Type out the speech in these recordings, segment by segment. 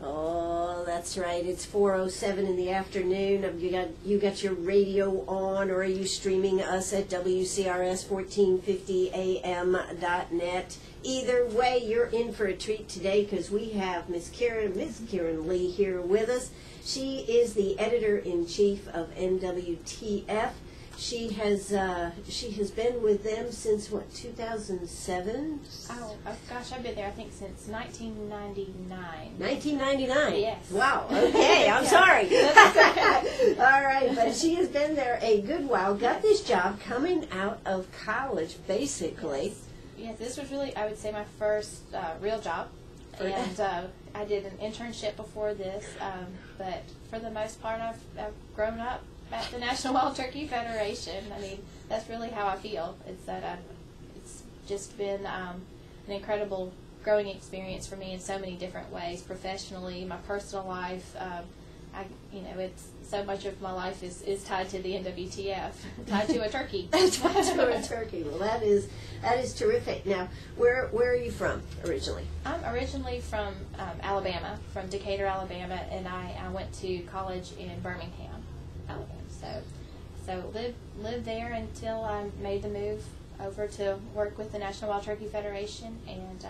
Oh, that's right. It's 4:07 in the afternoon. You got your radio on, or are you streaming us at WCRS1450am.net? Either way, you're in for a treat today because we have Miss Karen Lee here with us. She is the editor-in-chief of NWTF. She has been with them since, what, 2007? Oh gosh, I've been there, I think, since 1999. 1999? Yes. Wow, okay, I'm sorry. All right, but she has been there a good while, got this job coming out of college, basically. Yes, this was really, I would say, my first real job. And I did an internship before this, but for the most part, I've grown up at the National Wild Turkey Federation. I mean, that's really how I feel. It's that it's just been an incredible growing experience for me in so many different ways, professionally, my personal life. It's so much of my life is tied to the NWTF, tied to a turkey. Tied to a turkey. Well, that is terrific. Now, where are you from originally? I'm originally from Alabama, from Decatur, Alabama, and I went to college in Birmingham, Alabama. So lived there until I made the move over to work with the National Wild Turkey Federation, and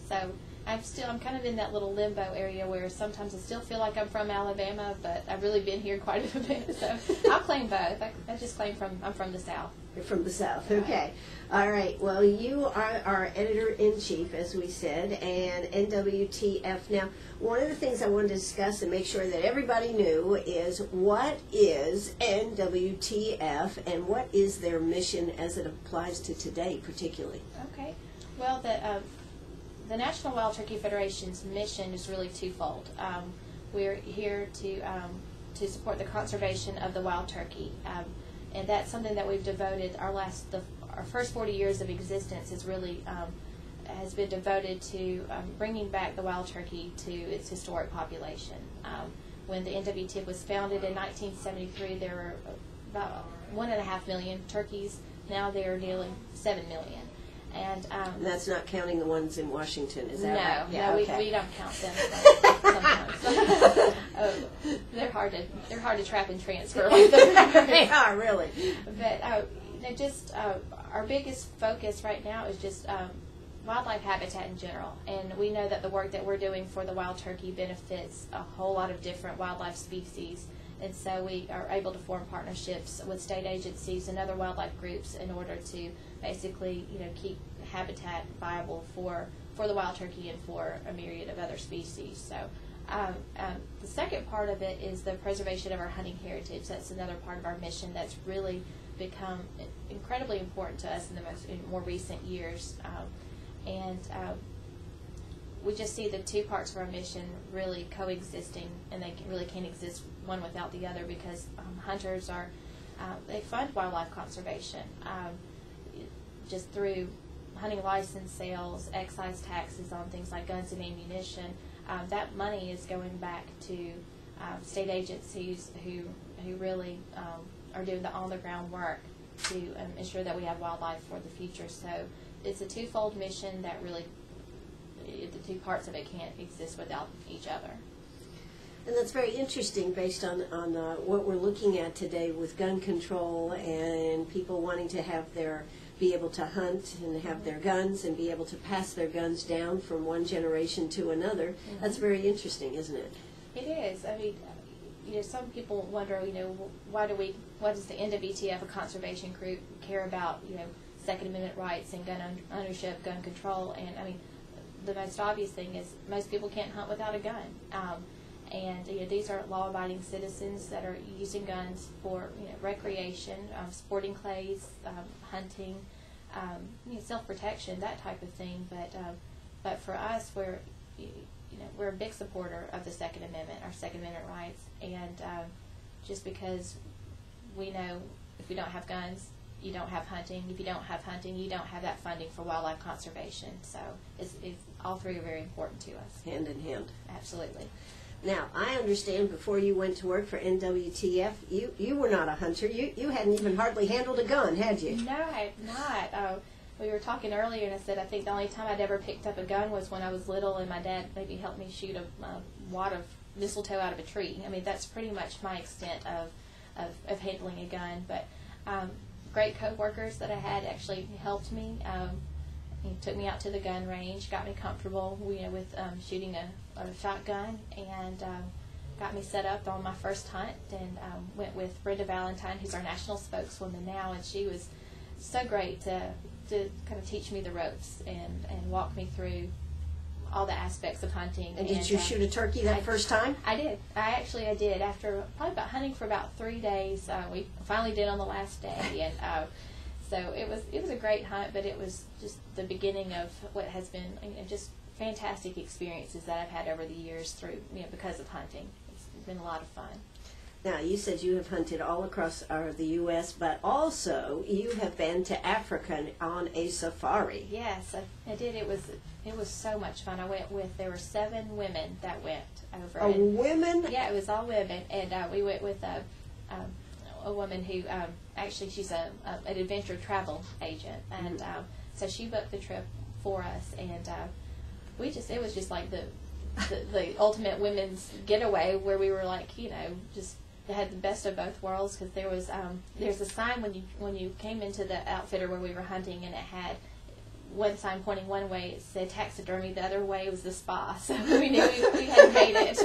so I'm kind of in that little limbo area where sometimes I still feel like I'm from Alabama, but I've really been here quite a bit. So I'll claim both. I just claim I'm from the South. You're from the South, okay. All right, well, you are our editor-in-chief, as we said, and NWTF. Now, one of the things I wanted to discuss and make sure that everybody knew is what is NWTF and what is their mission as it applies to today, particularly? Okay. Well, the National Wild Turkey Federation's mission is really twofold. We're here to support the conservation of the wild turkey. And that's something that we've devoted our first 40 years of existence has really has been devoted to bringing back the wild turkey to its historic population. When the NWTF was founded in 1973, there were about 1.5 million turkeys. Now there are nearly 7 million. And that's not counting the ones in Washington, is that right? No, yeah, okay. we don't count them sometimes. They're hard to trap and transfer. They are, really. But our biggest focus right now is just wildlife habitat in general. And we know that the work that we're doing for the wild turkey benefits a whole lot of different wildlife species. And so we are able to form partnerships with state agencies and other wildlife groups in order to basically, keep habitat viable for the wild turkey and for a myriad of other species. So the second part of it is the preservation of our hunting heritage. That's another part of our mission that's really become incredibly important to us in more recent years. We just see the two parts of our mission really coexisting, and they really can't exist one without the other, because hunters they fund wildlife conservation just through hunting license sales, excise taxes on things like guns and ammunition. That money is going back to state agencies who really are doing the on-the-ground work to ensure that we have wildlife for the future. So it's a twofold mission that really, the two parts of it can't exist without each other. And that's very interesting based on what we're looking at today with gun control and people wanting to be able to hunt and have their guns and be able to pass their guns down from one generation to another. Mm-hmm. That's very interesting, isn't it? It is. I mean, some people wonder, why does the NWTF, a conservation group, care about, Second Amendment rights and gun ownership, gun control? And I mean, the most obvious thing is most people can't hunt without a gun. And these are law-abiding citizens that are using guns for recreation, sporting clays, hunting, self-protection, that type of thing. But for us, we're a big supporter of the Second Amendment, our Second Amendment rights, and just because we know if we don't have guns, you don't have hunting. If you don't have hunting, you don't have that funding for wildlife conservation. So it's all three are very important to us. Hand in hand. Absolutely. Now, I understand before you went to work for NWTF, you were not a hunter. You hadn't even hardly handled a gun, had you? No, I had not. we were talking earlier, and I said I think the only time I'd ever picked up a gun was when I was little, and my dad maybe helped me shoot a wad of mistletoe out of a tree. I mean, that's pretty much my extent of handling a gun. But great co-workers that I had actually helped me. He took me out to the gun range, got me comfortable, with shooting a shotgun, and got me set up on my first hunt, and went with Brenda Valentine, who's our national spokeswoman now, and she was so great to kind of teach me the ropes and walk me through all the aspects of hunting. And did you shoot a turkey that first time? I did. I did. After probably about hunting for about 3 days, we finally did on the last day, and so it was a great hunt, but it was just the beginning of what has been just fantastic experiences that I've had over the years through because of hunting. It's been a lot of fun. Now, you said you have hunted all across the U.S., but also you have been to Africa on a safari. Yes, I did. It was so much fun. There were 7 women that went over. Oh, women? Yeah, it was all women, and we went with a woman who actually she's an adventure travel agent, and so she booked the trip for us, and it was just like the ultimate women's getaway, where we were like just had the best of both worlds, because there's a sign when you came into the outfitter where we were hunting, and it had one sign pointing one way, it said taxidermy, the other way was the spa, so we knew we had made it.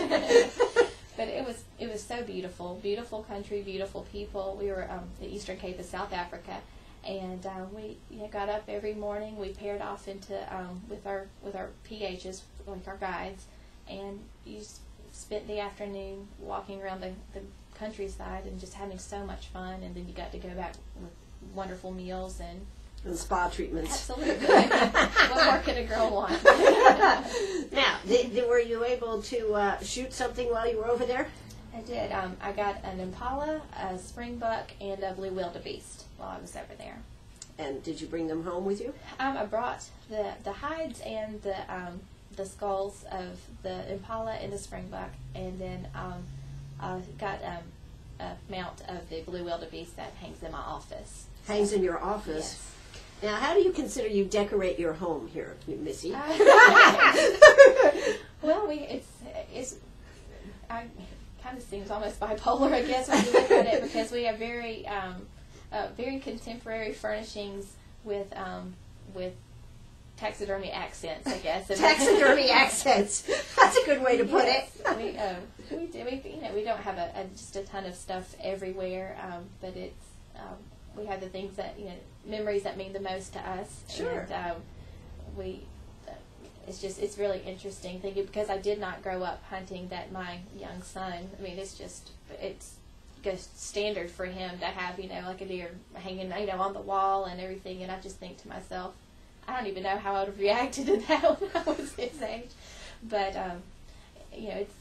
But it was so beautiful country, beautiful people. We were the Eastern Cape of South Africa, and we got up every morning. We paired off into with our PHs, like our guides, and you spent the afternoon walking around the countryside and just having so much fun. And then you got to go back with wonderful meals and spa treatments. Absolutely. What more could a girl want? Now, were you able to shoot something while you were over there? I did. I got an impala, a springbuck, and a blue wildebeest while I was over there. And did you bring them home with you? I brought the hides and the skulls of the impala and the springbuck, and then I got a mount of the blue wildebeest that hangs in my office. Hangs in your office? Yes. Now, how do you consider you decorate your home here, Missy? Well, it kind of seems almost bipolar, I guess, when you look at it, because we have very contemporary furnishings with taxidermy accents, I guess. Taxidermy accents. That's a good way to put it. We don't have just a ton of stuff everywhere, but it's we have the things that memories that mean the most to us. Sure. And it's really interesting thinking, because I did not grow up hunting, that my young son, it's standard for him to have like a deer hanging on the wall and everything, and I just think to myself, I don't even know how I would have reacted to that when I was his age. But it's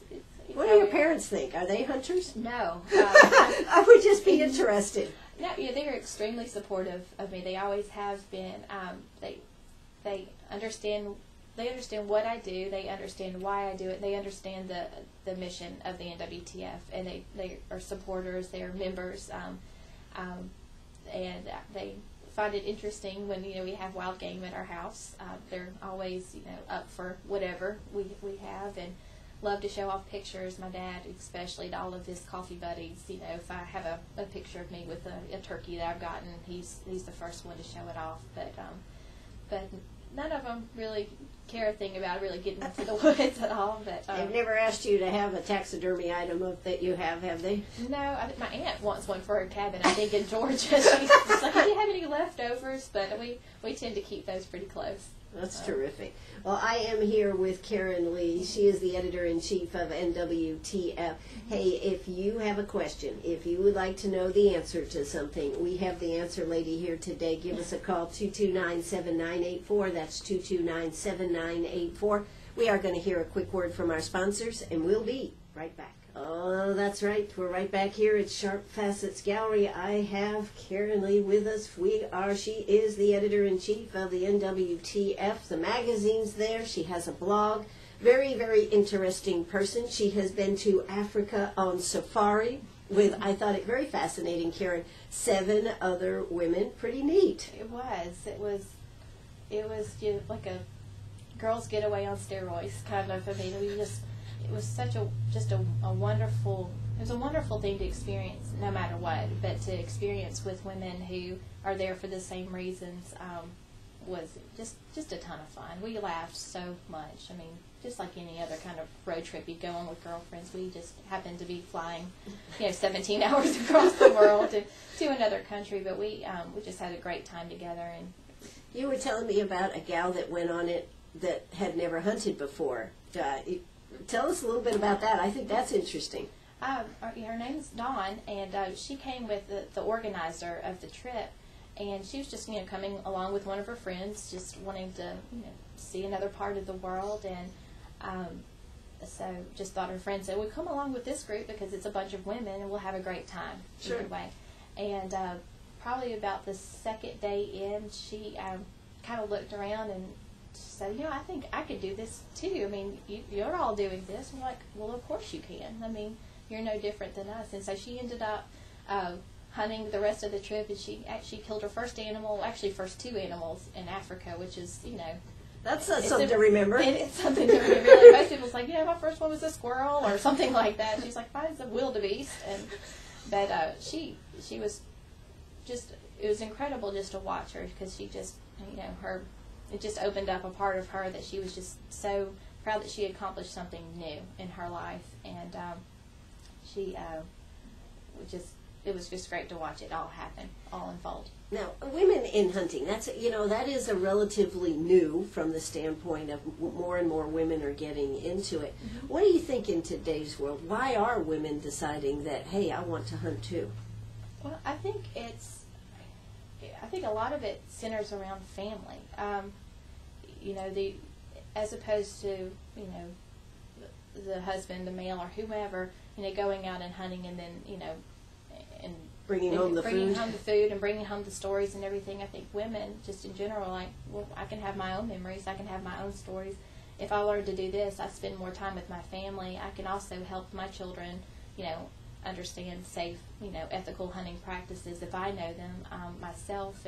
what do your parents think? Are they hunters? No. I would just be interested. No, they're extremely supportive of me. They always have been. They understand. They understand what I do. They understand why I do it. They understand the mission of the NWTF, and they are supporters. They are members, and they find it interesting when we have wild game at our house. They're always up for whatever we have, and love to show off pictures. My dad, especially, to all of his coffee buddies. If I have a picture of me with a turkey that I've gotten, he's the first one to show it off. But none of them really care a thing about really getting into the woods at all. But they've never asked you to have a taxidermy item that you have they? No, my aunt wants one for her cabin, I think, in Georgia. She's like, do you have any leftovers? But we tend to keep those pretty close. That's terrific. Well, I am here with Karen Lee. She is the editor-in-chief of NWTF. Hey, if you have a question, if you would like to know the answer to something, we have the answer lady here today. Give us a call, 229-7984. That's 229-7984. We are going to hear a quick word from our sponsors, and we'll be right back. Oh, that's right. We're right back here at Sharp Facets Gallery. I have Karen Lee with us. She is the editor-in-chief of the NWTF. The magazine's there. She has a blog. Very, very interesting person. She has been to Africa on safari with, I thought it very fascinating, Karen, 7 other women. Pretty neat. It was it was like a girls' getaway on steroids, kind of. I mean, it was such a wonderful. It was a wonderful thing to experience, no matter what. But to experience with women who are there for the same reasons was just a ton of fun. We laughed so much. I mean, just like any other kind of road trip you'd go on with girlfriends, we just happened to be flying, 17 hours across the world to another country. But we just had a great time together. And you were telling me about a gal that went on it that had never hunted before. Tell us a little bit about that. I think that's interesting. Her name's Dawn, and she came with the organizer of the trip, and she was just coming along with one of her friends, just wanting to see another part of the world, and so just thought her friend said, "Well, come along with this group because it's a bunch of women, and we'll have a great time." Sure. Either way. And probably about the second day in, she kind of looked around and said, I think I could do this too. I mean, you're all doing this. I'm like, well, of course you can. I mean, you're no different than us. And so she ended up hunting the rest of the trip, and she actually killed her first first two animals in Africa, which is, That's something to remember. It's something to remember. Like most people's like, my first one was a squirrel or something like that. She's like, mine's a wildebeest. But she was just, it was incredible just to watch her, because she just, it just opened up a part of her that she was just so proud that she accomplished something new in her life. And it was just great to watch it all happen, all unfold. Now, women in hunting, that is a relatively new from the standpoint of more and more women are getting into it. Mm-hmm. What do you think in today's world? Why are women deciding that, hey, I want to hunt too? Well, I think a lot of it centers around family. As opposed to, the husband, the male, or whomever, going out and hunting and then, and bringing home the food and bringing home the stories and everything. I think women, just in general, are like, well, I can have my own memories. I can have my own stories. If I learn to do this, I spend more time with my family. I can also help my children, understand safe, ethical hunting practices if I know them myself.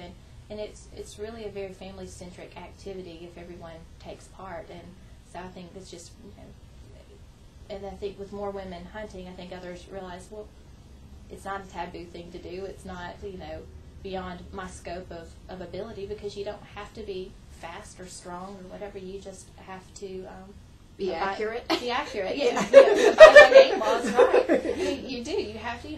And it's really a very family-centric activity if everyone takes part. And so I think it's just, and I think with more women hunting, I think others realize, well, it's not a taboo thing to do. It's not, beyond my scope of ability, because you don't have to be fast or strong or whatever. You just have to be accurate. Be accurate, yeah. Abide by game laws, right? I mean, you do. You have to,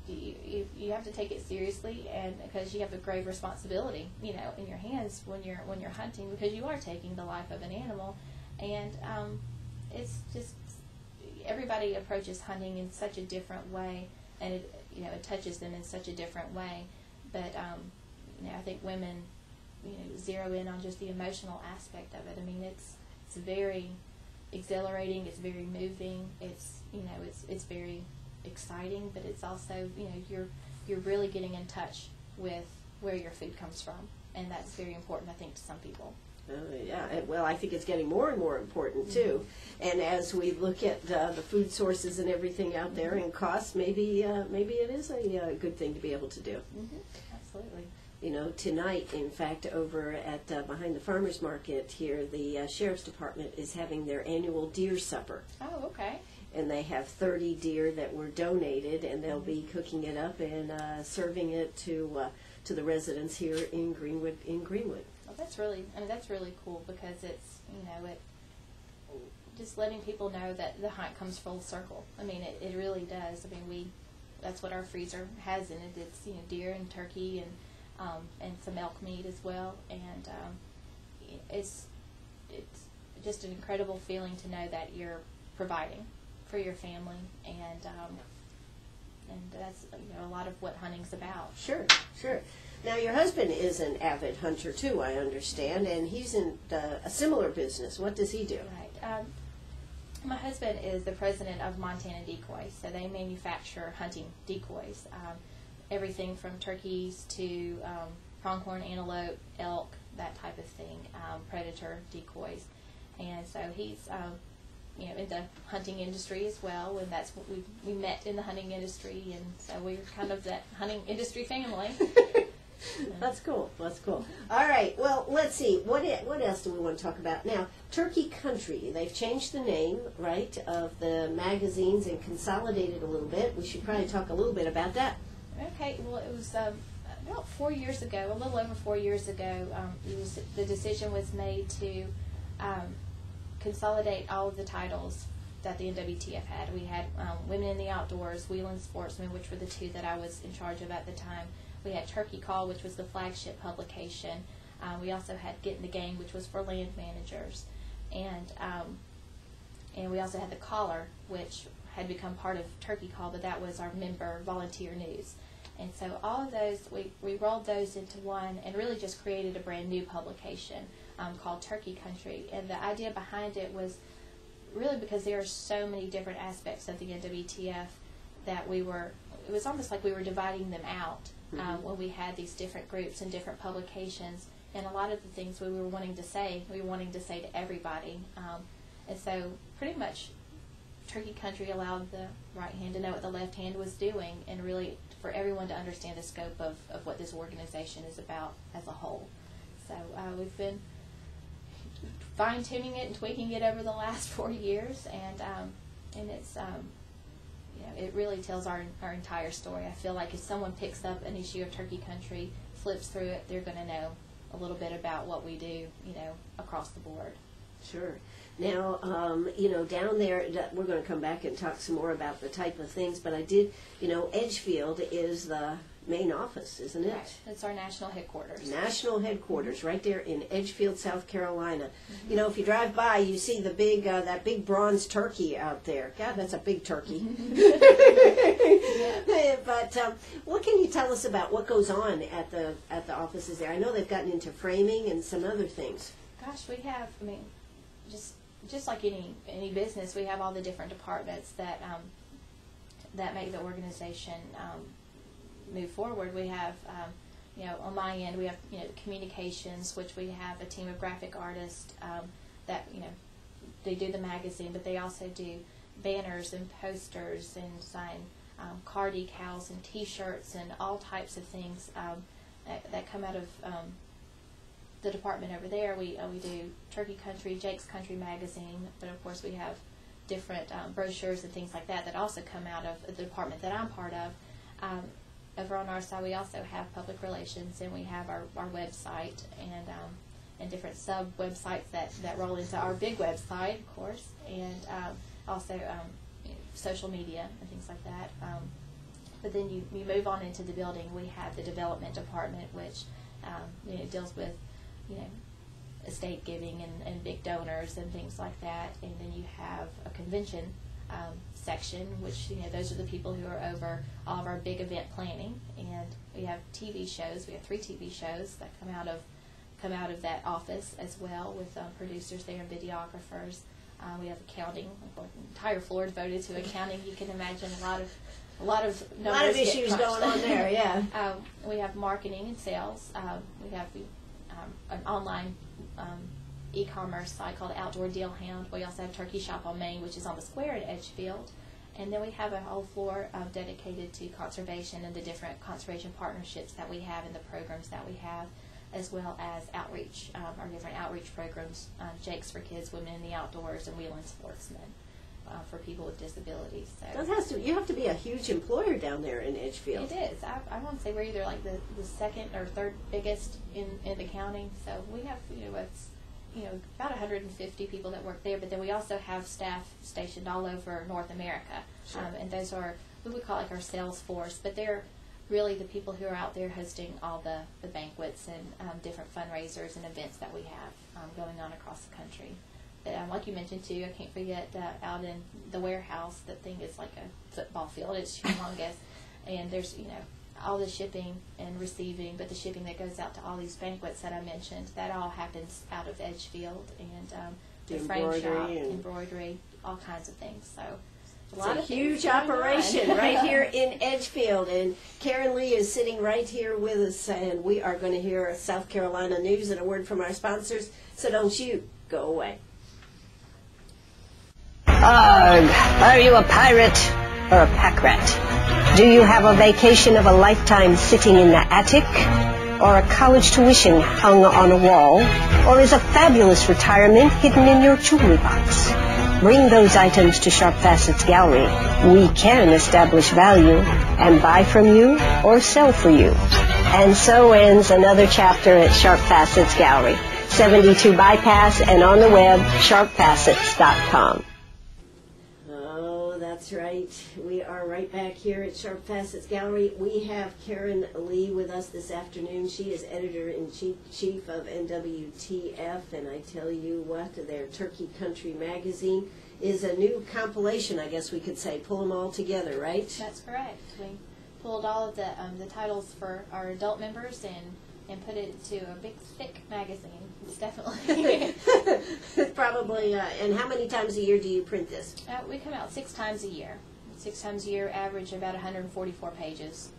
you have to take it seriously, and because you have a grave responsibility, in your hands when you're hunting, because you are taking the life of an animal, and it's just everybody approaches hunting in such a different way, and it touches them in such a different way. But I think women zero in on just the emotional aspect of it. I mean, it's very exhilarating. It's very moving. It's it's very exciting, but it's also you're really getting in touch with where your food comes from, and that's very important, I think, to some people. Yeah, well, I think it's getting more and more important too. Mm-hmm. And as we look at the food sources and everything out there, and costs, maybe it is a good thing to be able to do. Mm-hmm. Absolutely. Tonight, in fact, over at behind the farmers market here, the sheriff's department is having their annual deer supper. Oh, okay. And they have 30 deer that were donated, and they'll be cooking it up and serving it to the residents here in Greenwood. Well, that's really cool, because it's it just letting people know that the hunt comes full circle. I mean, it really does. I mean, that's what our freezer has in it. It's deer and turkey and some elk meat as well, and it's just an incredible feeling to know that you're providing for your family, and that's a lot of what hunting's about. Sure. Now, your husband is an avid hunter too, I understand, and he's in a similar business. What does he do? Right. My husband is the president of Montana Decoy, so they manufacture hunting decoys. Everything from turkeys to pronghorn antelope, elk, that type of thing, predator decoys. And so he's in the hunting industry as well, and that's what we met in the hunting industry, and so we're kind of that hunting industry family. That's cool. That's cool. All right. Well, let's see. What else do we want to talk about now? Turkey Country. They've changed the name, right, of the magazines and consolidated a little bit. We should probably talk a little bit about that. Okay. Well, it was about 4 years ago, a little over 4 years ago. The decision was made to consolidate all of the titles that the NWTF had. We had Women in the Outdoors, Wheeling Sportsman, which were the two that I was in charge of at the time. We had Turkey Call, which was the flagship publication. We also had Get in the Game, which was for land managers. And we also had The Caller, which had become part of Turkey Call, but that was our member volunteer news. And so all of those, we rolled those into one and really just created a brand new publication called Turkey Country. And the idea behind it was really because there are so many different aspects of the NWTF that it was almost like we were dividing them out when we had these different groups and different publications. And a lot of the things we were wanting to say to everybody. And so pretty much Turkey Country allowed the right hand to know what the left hand was doing, and really for everyone to understand the scope of what this organization is about as a whole. So we've been fine-tuning it and tweaking it over the last 4 years, and it's it really tells our entire story. I feel like if someone picks up an issue of Turkey Country, flips through it, they're going to know a little bit about what we do, across the board. Sure. Now, down there, we're going to come back and talk some more about the type of things, but I did, Edgefield is the main office, isn't it? Right. It's our national headquarters. National headquarters, right there in Edgefield, South Carolina. Mm-hmm. If you drive by, you see the big, that big bronze turkey out there. God, that's a big turkey. Yeah. But what can you tell us about what goes on at the offices there? I know they've gotten into framing and some other things. Gosh, we have. Just like any business, we have all the different departments that make the organization move forward. We have, on my end, we have, communications, which we have a team of graphic artists that, they do the magazine, but they also do banners and posters and sign car decals and T-shirts and all types of things that come out of the department over there. We do Turkey Country, Jake's Country magazine, but of course we have different brochures and things like that also come out of the department that I'm part of. Over on our side, we also have public relations, and we have our website and different sub-websites that roll into our big website, of course, and also social media and things like that. But then you move on into the building. We have the development department, which deals with estate giving and big donors and things like that. And then you have a convention section, which those are the people who are over all of our big event planning. And we have TV shows. We have 3 TV shows that come out of that office as well, with producers there and videographers. We have accounting. The entire floor devoted to accounting. You can imagine a lot of issues going on there. Yeah. We have marketing and sales. We have an online e-commerce site called Outdoor Deal Hound. We also have Turkey Shop on Main, which is on the square at Edgefield. And then we have a whole floor dedicated to conservation and the different conservation partnerships that we have and the programs that we have, as well as outreach, our different outreach programs, Jake's for Kids, Women in the Outdoors, and Wheeling Sportsmen for people with disabilities. So you have to be a huge employer down there in Edgefield. It is. I want to say we're either like the second or third biggest in the county. So we have about 150 people that work there, but then we also have staff stationed all over North America. Sure. And those are, we would call like our sales force, but they're really the people who are out there hosting all the banquets and different fundraisers and events that we have going on across the country. But, like you mentioned too, I can't forget out in the warehouse, that thing is like a football field. It's humongous. And there's, all the shipping and receiving, but the shipping that goes out to all these banquets that I mentioned, that all happens out of Edgefield, and the frame shop, embroidery, all kinds of things. So it's a huge operation right here in Edgefield, and Karen Lee is sitting right here with us, and we are going to hear South Carolina news and a word from our sponsors, so don't you go away. Are you a pirate or a pack rat? Do you have a vacation of a lifetime sitting in the attic? or a college tuition hung on a wall, or is a fabulous retirement hidden in your jewelry box? Bring those items to Sharp Facets Gallery. We can establish value and buy from you or sell for you. And so ends another chapter at Sharp Facets Gallery, 72 Bypass, and on the web, sharpfacets.com. Oh, that's right. We are right back here at Sharp Facets Gallery. We have Karen Lee with us this afternoon. She is editor-in-chief of NWTF, and I tell you what, their Turkey Country magazine is a new compilation, I guess we could say. Pull them all together, right? That's correct. We pulled all of the titles for our adult members and put it into a big, thick magazine. It's definitely... Probably, and how many times a year do you print this? We come out 6 times a year. 6 times a year, average about 144 pages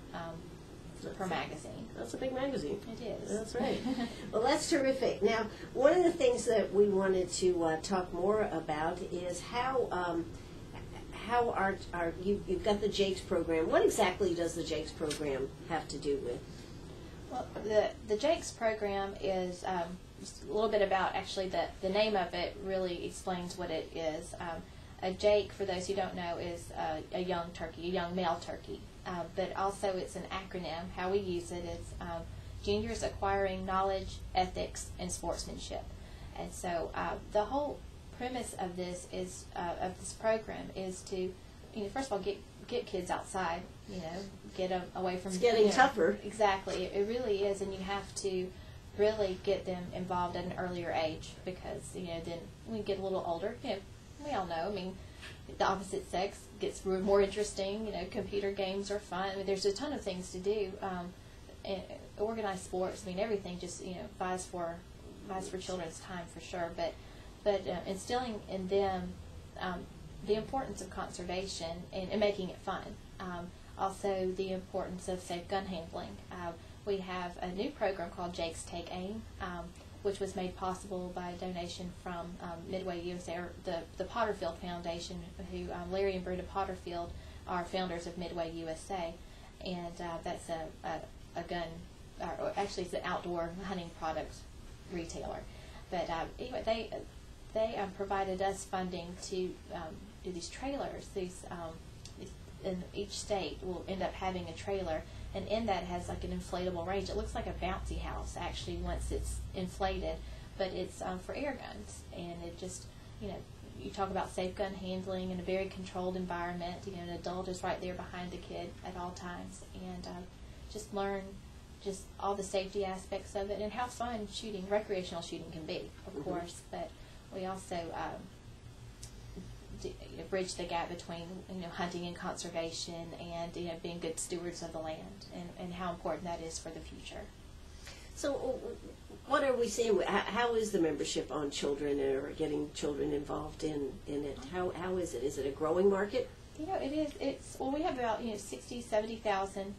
per magazine. That's a big magazine. It is. That's right. Well, that's terrific. Now, one of the things that we wanted to talk more about is how you've got the Jakes program. What exactly does the Jakes program have to do with? Well, the Jakes program is just a little bit about, actually, the name of it really explains what it is. A Jake, for those who don't know, is a young turkey, a young male turkey. But also it's an acronym. How we use it is Juniors Acquiring Knowledge, Ethics, and Sportsmanship. And so the whole premise of this is of this program is to, first of all, get kids outside, get them away from... It's getting tougher. Exactly. It really is, and you have to really get them involved at an earlier age because, then when you get a little older, we all know, the opposite sex gets more interesting, computer games are fun. There's a ton of things to do. Organized sports, everything just, buys for children's time for sure, but instilling in them the importance of conservation and making it fun. Also the importance of safe gun handling. We have a new program called Jake's Take Aim, which was made possible by a donation from Midway USA, or the Potterfield Foundation, who Larry and Brenda Potterfield are founders of Midway USA, and that's a gun, or actually it's an outdoor hunting products retailer. But anyway, they provided us funding to do these trailers. In each state will end up having a trailer, and in that has like an inflatable range. It looks like a bouncy house actually once it's inflated, but it's for air guns, and it just, you talk about safe gun handling in a very controlled environment. An adult is right there behind the kid at all times, and just learn just all the safety aspects of it and how fun recreational shooting can be, of course, but we also bridge the gap between hunting and conservation and being good stewards of the land and how important that is for the future. So what are we seeing? How is the membership on children or getting children involved in it? How is it? Is it a growing market? It is. We have about 70,000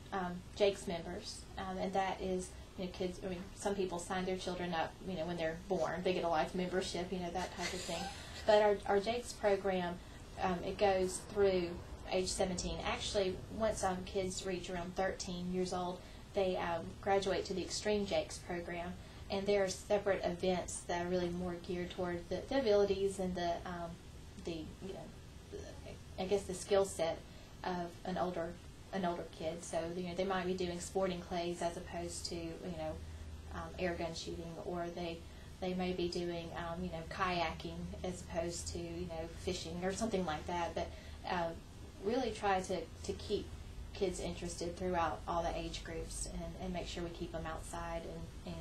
Jakes members, and that is kids. Some people sign their children up when they're born. They get a life membership, that type of thing. But our Jakes program, it goes through age 17. Actually, once kids reach around 13 years old, they graduate to the Extreme Jakes program, and there are separate events that are really more geared toward the abilities and the I guess the skill set of an older kid. So they might be doing sporting clays as opposed to air gun shooting, or they may be doing kayaking as opposed to fishing or something like that. But really try to keep kids interested throughout all the age groups and make sure we keep them outside and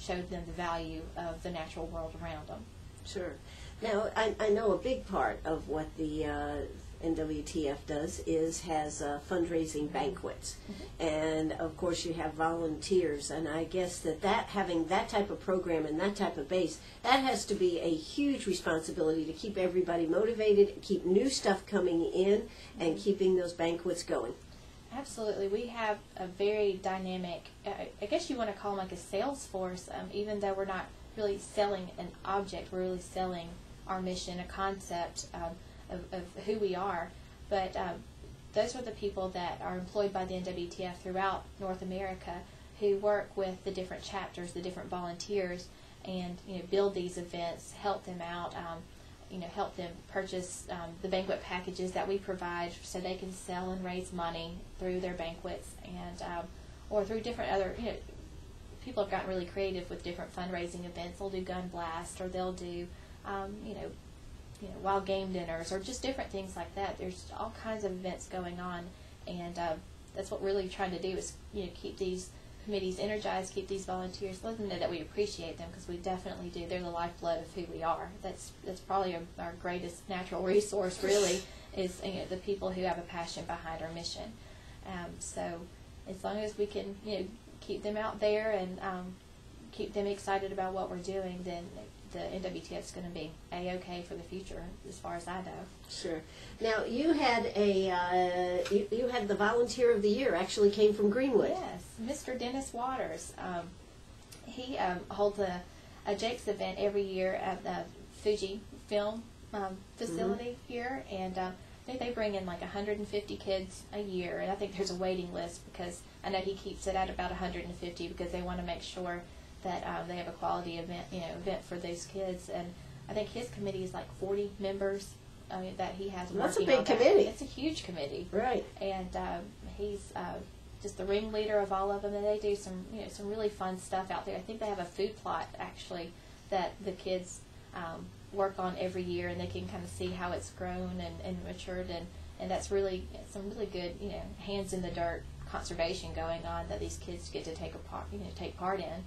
show them the value of the natural world around them. Sure. Now, I know a big part of what the NWTF does has fundraising banquets. Mm-hmm. And, of course, you have volunteers. And I guess that having that type of program and that type of base, that has to be a huge responsibility to keep everybody motivated, keep new stuff coming in, and keeping those banquets going. Absolutely. We have a very dynamic, I guess you want to call them like a sales force, even though we're not really selling an object, we're really selling our mission, a concept of who we are. But those are the people that are employed by the NWTF throughout North America who work with the different chapters, the different volunteers, and build these events, help them out, help them purchase the banquet packages that we provide so they can sell and raise money through their banquets, and or through different other, people have gotten really creative with different fundraising events. They'll do gun blast, or they'll do, wild game dinners, or just different things like that. There's all kinds of events going on, and that's what we're really trying to do is, keep these committees energized, keep these volunteers, let them know that we appreciate them, because we definitely do. They're the lifeblood of who we are. That's probably our greatest natural resource, really, is the people who have a passion behind our mission. So as long as we can keep them out there and keep them excited about what we're doing, then the NWTF is going to be A-OK for the future, as far as I know. Sure. Now, you had you had the Volunteer of the Year actually came from Greenwood. Yes, Mr. Dennis Waters. He holds a Jake's event every year at the Fuji Film facility here, and I think they bring in like 150 kids a year, and I think there's a waiting list, because I know he keeps it at about 150 because they want to make sure that they have a quality event for those kids. And I think his committee is like 40 members that he has working on. That's a big committee. It's a huge committee, right? And he's just the ringleader of all of them, and they do some really fun stuff out there. I think they have a food plot actually that the kids work on every year, and they can kind of see how it's grown and matured, and that's really some really good hands in the dirt conservation going on that these kids get to take part in.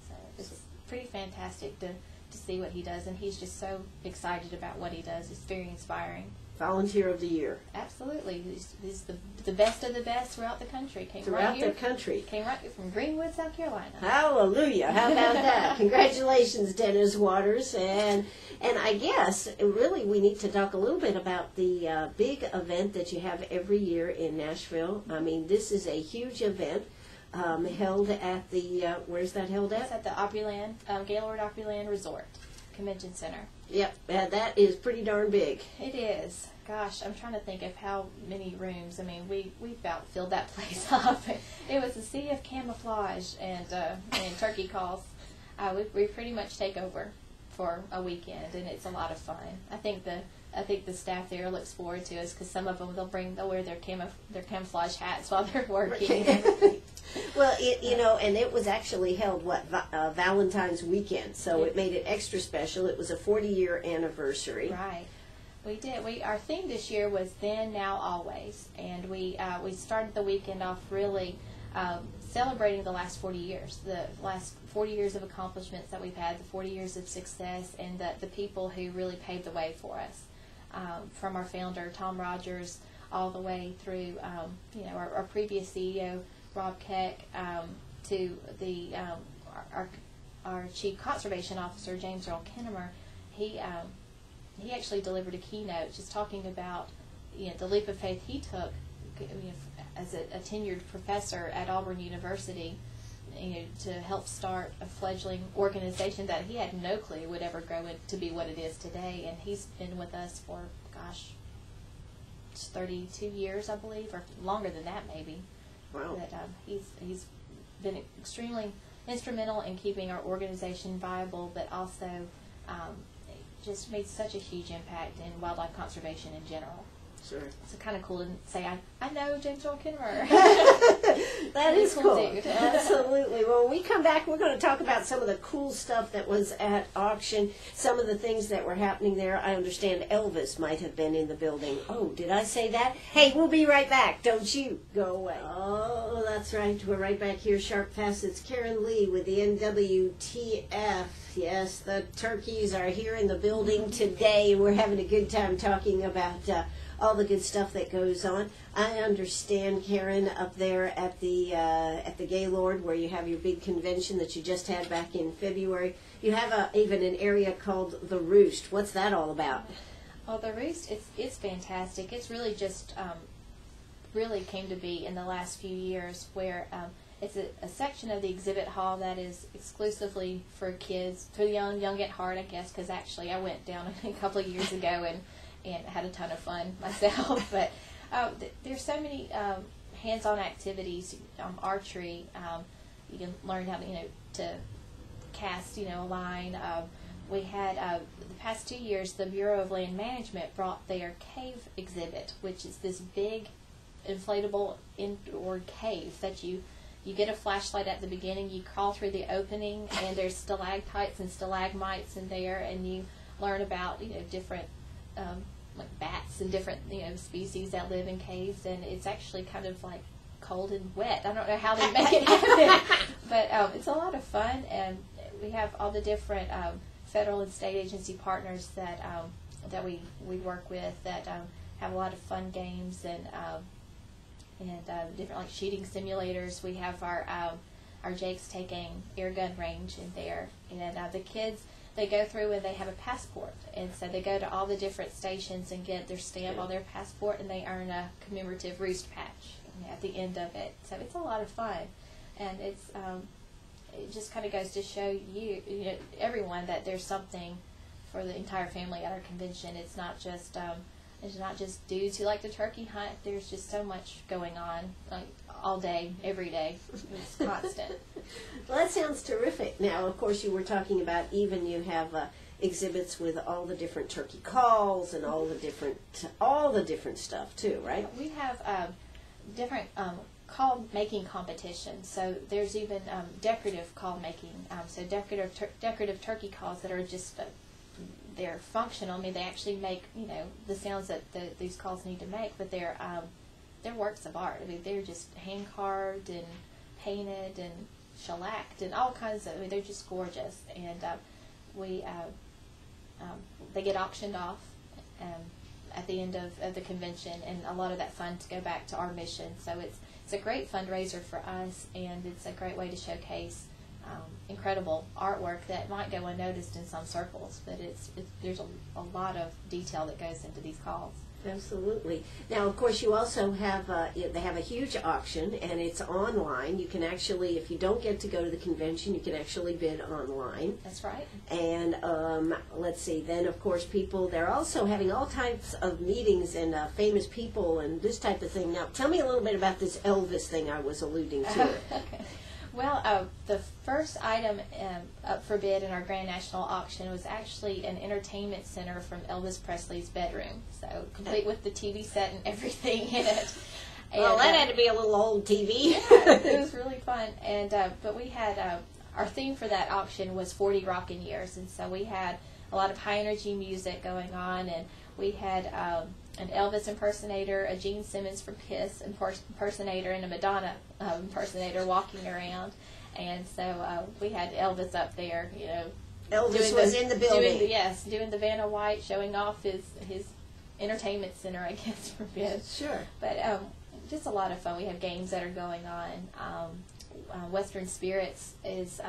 So it's pretty fantastic to see what he does, and he's just so excited about what he does. It's very inspiring. Volunteer of the Year. Absolutely. He's the best of the best throughout the country. Came right from Greenwood, South Carolina. Hallelujah. How about that? Congratulations, Dennis Waters. And I guess, really, we need to talk a little bit about the big event that you have every year in Nashville. I mean, this is a huge event held at the, where's that held at? It's at the Opryland, Gaylord Opryland Resort Convention Center. Yep, that is pretty darn big. It is. Gosh, I'm trying to think of how many rooms. I mean, we about filled that place up. It was a sea of camouflage and turkey calls. We pretty much take over for a weekend, and it's a lot of fun. I think the staff there looks forward to us, because some of them they'll wear their camouflage hats while they're working. Well, and it was actually held, Valentine's weekend, so it made it extra special. It was a 40-year anniversary. Right. We did. Our theme this year was Then, Now, Always, and we started the weekend off really celebrating the last 40 years, the last 40 years of accomplishments that we've had, the 40 years of success, and the people who really paved the way for us, from our founder, Tom Rogers, all the way through, our previous CEO, Rob Keck, to our Chief Conservation Officer, James Earl Kinnemer. He actually delivered a keynote just talking about the leap of faith he took as a tenured professor at Auburn University, to help start a fledgling organization that he had no clue would ever grow to be what it is today. And he's been with us for, 32 years, I believe, or longer than that maybe. Wow. But he's been extremely instrumental in keeping our organization viable, but also just made such a huge impact in wildlife conservation in general. Sure. It's kind of cool to say, I know James Earl Kinnemer. That is cool. Dude. Absolutely. Well, when we come back, we're going to talk about some of the cool stuff that was at auction, some of the things that were happening there. I understand Elvis might have been in the building. Oh, did I say that? Hey, we'll be right back. Don't you go away. Oh, that's right. We're right back here. Sharp Facets. Karen Lee with the NWTF. Yes, the turkeys are here in the building today. We're having a good time talking about all the good stuff that goes on. I understand, Karen, up there at the Gaylord, where you have your big convention that you just had back in February, you have even an area called The Roost. What's that all about? Well, The Roost, it's fantastic. It's really just really came to be in the last few years, where it's a section of the exhibit hall that is exclusively for kids, for young at heart, I guess, because actually I went down a couple of years ago and had a ton of fun myself. But there's so many hands-on activities, archery. You can learn how to, to cast, a line. We had the past 2 years, the Bureau of Land Management brought their cave exhibit, which is this big inflatable indoor cave that you get a flashlight at the beginning, you crawl through the opening, and there's stalactites and stalagmites in there, and you learn about different like bats and different species that live in caves, and it's actually kind of like cold and wet. I don't know how they make it happen, but it's a lot of fun, and we have all the different federal and state agency partners that we work with that have a lot of fun games and different like shooting simulators. We have our Jake's taking air gun range in there, and the kids, they go through and they have a passport, and so they go to all the different stations and get their stamp on their passport, and they earn a commemorative roost patch at the end of it. So it's a lot of fun, and it just kind of goes to show everyone that there's something for the entire family at our convention. It's not just dudes who like to turkey hunt. There's just so much going on, like all day, every day. It's constant. Well, that sounds terrific. Now, of course, you were talking about even you have exhibits with all the different turkey calls and all the different stuff too, right? We have different call making competitions. So there's even decorative call making. So decorative turkey calls that are just they're functional. I mean, they actually make the sounds that these calls need to make, but they're works of art. I mean, they're just hand carved and painted and shellacked and all kinds of. I mean, they're just gorgeous, and they get auctioned off at the end of the convention, and a lot of that funds go back to our mission. So it's a great fundraiser for us, and it's a great way to showcase incredible artwork that might go unnoticed in some circles, but there's a lot of detail that goes into these calls. Absolutely. Now, of course, you also have they have a huge auction, and it's online. You can actually, if you don't get to go to the convention, you can actually bid online. That's right. And let's see. Then, of course, they're also having all types of meetings and famous people and this type of thing. Now, tell me a little bit about this Elvis thing I was alluding to. Okay. Well, the first item up for bid in our Grand National Auction was actually an entertainment center from Elvis Presley's bedroom, so complete with the TV set and everything in it. And, well, that had to be a little old TV. Yeah, it was really fun. And but we had our theme for that auction was 40 Rockin' Years, and so we had a lot of high energy music going on, and we had an Elvis impersonator, a Gene Simmons from Kiss impersonator, and a Madonna impersonator walking around. And so we had Elvis up there, Elvis was in the building. Doing the Vanna White, showing off his entertainment center, I guess, for bid. Sure. But just a lot of fun. We have games that are going on. Western Spirits is...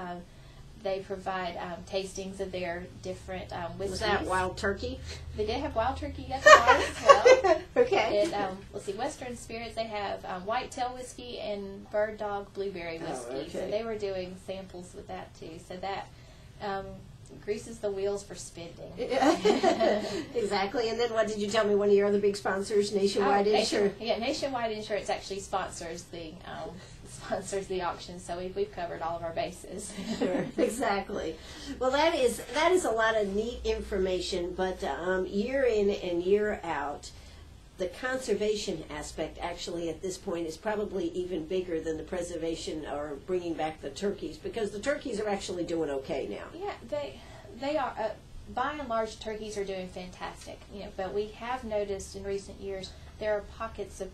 they provide tastings of their different whiskeys. Was that Wild Turkey? They did have Wild Turkey at the bar as well. Okay. And let's see, Western Spirits, they have Whitetail whiskey and Bird Dog Blueberry whiskey. Oh, okay. So they were doing samples with that too. So that greases the wheels for spending. Exactly. And then what did you tell me? One of your other big sponsors, Nationwide Insurance. Yeah, Nationwide Insurance actually sponsors the auction, so we've covered all of our bases. Sure, exactly. Well, that is a lot of neat information, but year in and year out, the conservation aspect actually at this point is probably even bigger than the preservation or bringing back the turkeys, because the turkeys are actually doing okay now. Yeah, they are. By and large, turkeys are doing fantastic. But we have noticed in recent years there are pockets of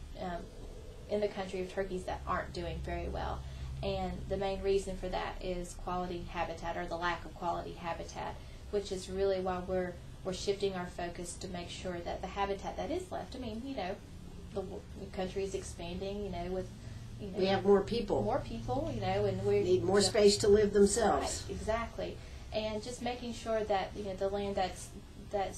in the country of turkeys that aren't doing very well, and the main reason for that is quality habitat, or the lack of quality habitat, which is really why we're shifting our focus to make sure that the habitat that is left. I mean, the country is expanding. We have more people. And we need more space to live themselves. Right, exactly, and just making sure that the land that's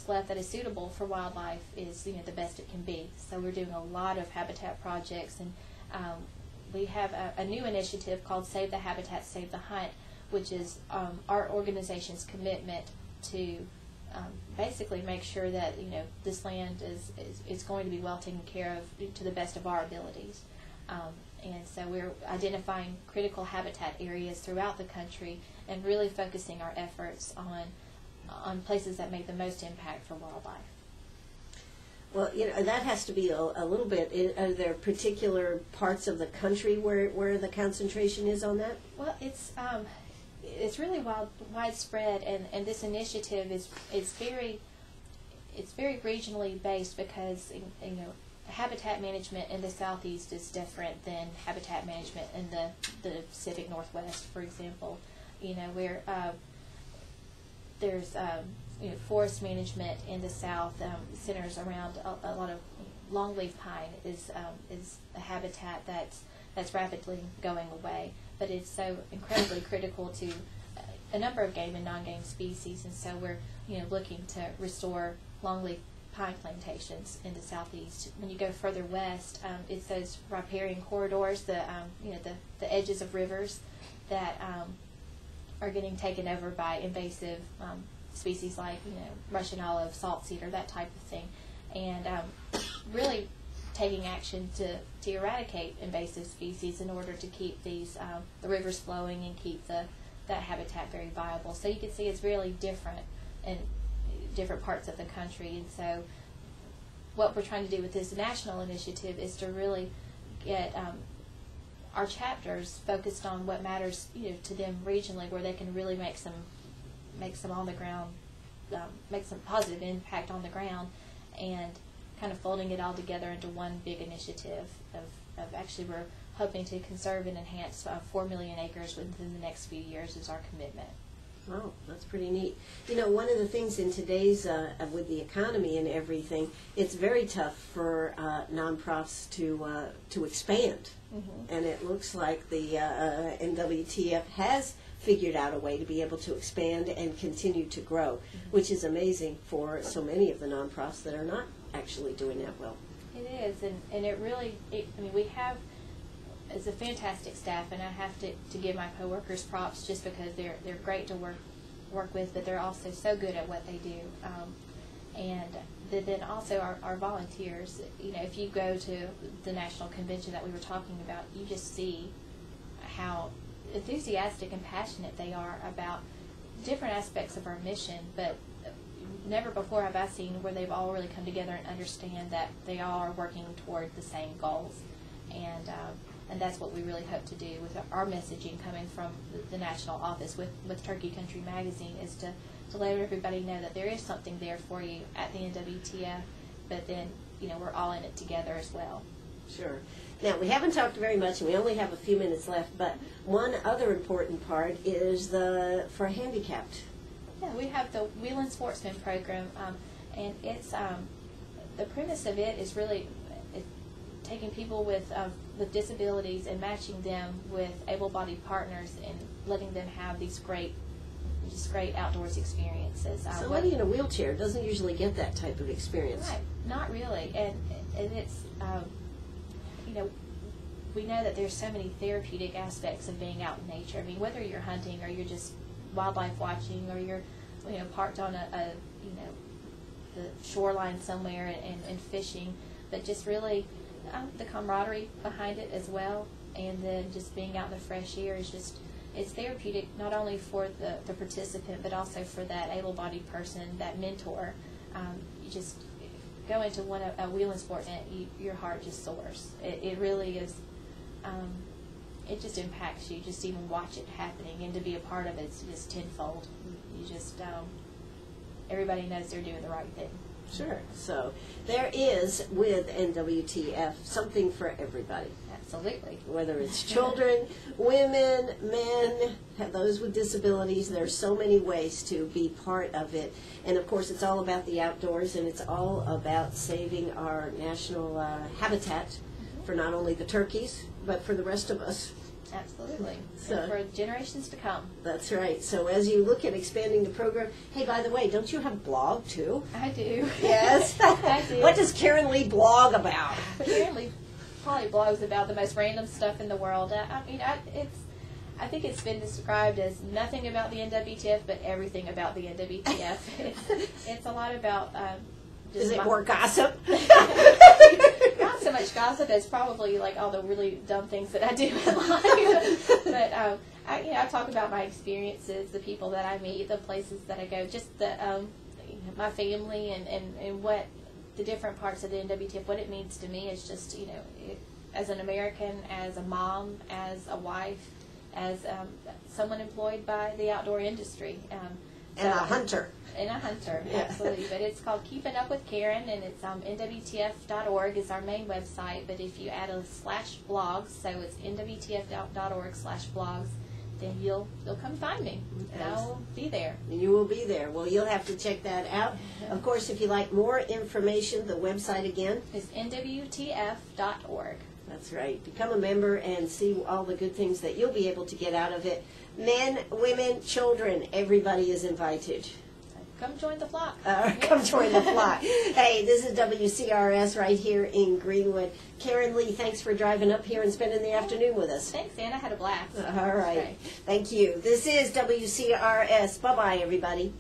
left that is suitable for wildlife is the best it can be. So we're doing a lot of habitat projects, and we have a new initiative called Save the Habitat, Save the Hunt, which is our organization's commitment to basically make sure that this land is going to be well taken care of to the best of our abilities. And so we're identifying critical habitat areas throughout the country and really focusing our efforts on places that make the most impact for wildlife. Well, that has to be a little bit. Are there particular parts of the country where the concentration is on that? Well, it's really widespread, and this initiative is very regionally based because habitat management in the southeast is different than habitat management in the Pacific Northwest, for example. Where there's forest management in the south centers around a lot of longleaf pine is a habitat that's rapidly going away, but it's so incredibly critical to a number of game and non-game species, and so we're looking to restore longleaf pine plantations in the southeast. When you go further west, it's those riparian corridors, the edges of rivers that are getting taken over by invasive species like Russian olive, salt cedar, that type of thing, and really taking action to eradicate invasive species in order to keep these the rivers flowing and keep that habitat very viable. So you can see it's really different in different parts of the country, and so what we're trying to do with this national initiative is to really get our chapters focused on what matters to them regionally, where they can really make some on the ground, make some positive impact on the ground, and kind of folding it all together into one big initiative of actually we're hoping to conserve and enhance 4 million acres within the next few years is our commitment. Oh, that's pretty neat. One of the things in today's, with the economy and everything, it's very tough for non-profs to expand. Mm-hmm. And it looks like the NWTF has figured out a way to be able to expand and continue to grow, mm-hmm. which is amazing for so many of the non-profs that are not actually doing that well. It is, and it really, we have, it's a fantastic staff, and I have to give my coworkers props just because they're great to work with, but they're also so good at what they do. And then also our volunteers. If you go to the national convention that we were talking about, you just see how enthusiastic and passionate they are about different aspects of our mission, but never before have I seen where they've all really come together and understand that they all are working toward the same goals. And that's what we really hope to do with our messaging coming from the national office with Turkey Country Magazine, is to let everybody know that there is something there for you at the NWTF, but then we're all in it together as well. Sure. Now, we haven't talked very much, and we only have a few minutes left, but one other important part is for handicapped. Yeah, we have the Wheelin' Sportsman program, and it's the premise of it is really taking people with disabilities and matching them with able-bodied partners and letting them have these great outdoors experiences. Somebody in a wheelchair doesn't usually get that type of experience. Right, not really, and it's we know that there's so many therapeutic aspects of being out in nature. Whether you're hunting or you're just wildlife watching, or you're parked on the shoreline somewhere and fishing, but just really the camaraderie behind it as well, and then just being out in the fresh air is just, it's therapeutic not only for the participant but also for that able-bodied person, that mentor. You just go into a wheeling sport and your heart just soars. It really is. It just impacts you. Just even watch it happening, and to be a part of it is just tenfold. You just everybody knows they're doing the right thing. Sure. So there is, with NWTF, something for everybody. Absolutely. Whether it's children, women, men, those with disabilities, there's so many ways to be part of it. And of course, it's all about the outdoors, and it's all about saving our national habitat for not only the turkeys, but for the rest of us. Absolutely. So, and for generations to come. That's right. So as you look at expanding the program, hey, by the way, don't you have a blog too? I do. Yes? I do. What does Karen Lee blog about? Karen Lee probably blogs about the most random stuff in the world. I think it's been described as nothing about the NWTF, but everything about the NWTF. It's a lot about... Is it more gossip? Not so much gossip as probably like all the really dumb things that I do in life. But I talk about my experiences, the people that I meet, the places that I go, just the my family and what the different parts of the NWTF, what it means to me is just, as an American, as a mom, as a wife, as someone employed by the outdoor industry. And a hunter. And a hunter, Yeah. absolutely. But it's called Keeping Up with Karen, and it's NWTF.org is our main website. But if you add a /blogs, so it's NWTF.org/blogs, then you'll come find me, and I'll be there. And you will be there. Well, you'll have to check that out. Of course, if you like more information, the website again is NWTF.org. That's right. Become a member and see all the good things that you'll be able to get out of it. Men, women, children, everybody is invited. Come join the flock. Come join the flock. Hey, this is WCRS right here in Greenwood. Karen Lee, thanks for driving up here and spending the afternoon with us. Thanks, Anna. I had a blast. All right. Thank you. This is WCRS. Bye-bye, everybody.